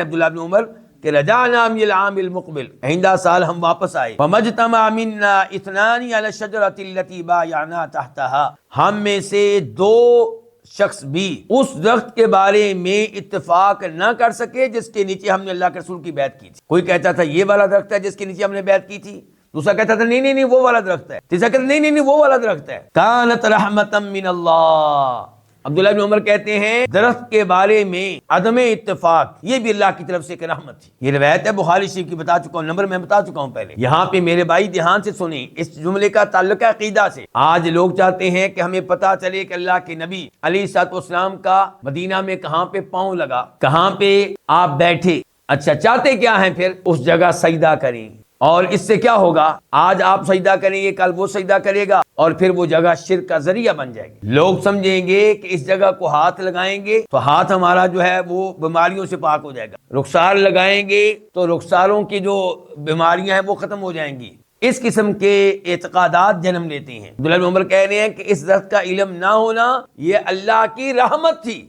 عبداللہ بن عمر کہ رجعنا من العام المقبل، آئندہ سال ہم واپس آئے، فمجتمع منا اثنان علی الشجرۃ التي بایعنا تحتها، ہم میں سے دو شخص بھی اس درخت کے بارے میں اتفاق نہ کر سکے جس کے نیچے ہم نے اللہ کے رسول کی بیعت کی تھی۔ کوئی کہتا تھا یہ والا درخت ہے جس کے نیچے ہم نے بیعت کی تھی، دوسرا کہتا تھا نہیں نہیں نہیں وہ والا درخت ہے، تیسرا کہتا نہیں نہیں نہیں وہ والا درخت ہے۔ کانت رحمتا من اللہ، عبداللہ بن عمر کہتے ہیں درخت کے بارے میں عدم اتفاق یہ بھی اللہ کی طرف سے ایک رحمت تھی۔ یہ روایت ہے بخاری شریف کی، بتا چکا ہوں، نمبر میں بتا چکا ہوں پہلے۔ یہاں پہ میرے بھائی دھیان سے سنیں، اس جملے کا تعلق ہے عقیدہ سے۔ آج لوگ چاہتے ہیں کہ ہمیں پتا چلے کہ اللہ کے نبی علیہ الصلوۃ والسلام کا مدینہ میں کہاں پہ پاؤں لگا، کہاں پہ آپ بیٹھے۔ اچھا چاہتے کیا ہیں پھر؟ اس جگہ سجدہ کریں، اور اس سے کیا ہوگا؟ آج آپ سجدہ کریں گے، کل وہ سجدہ کرے گا، اور پھر وہ جگہ شرک کا ذریعہ بن جائے گی۔ لوگ سمجھیں گے کہ اس جگہ کو ہاتھ لگائیں گے تو ہاتھ ہمارا جو ہے وہ بیماریوں سے پاک ہو جائے گا، رخسار لگائیں گے تو رخساروں کی جو بیماریاں ہیں وہ ختم ہو جائیں گی۔ اس قسم کے اعتقادات جنم لیتے ہیں۔ عبداللہ بن عمر کہہ رہے ہیں کہ اس درخت کا علم نہ ہونا یہ اللہ کی رحمت تھی۔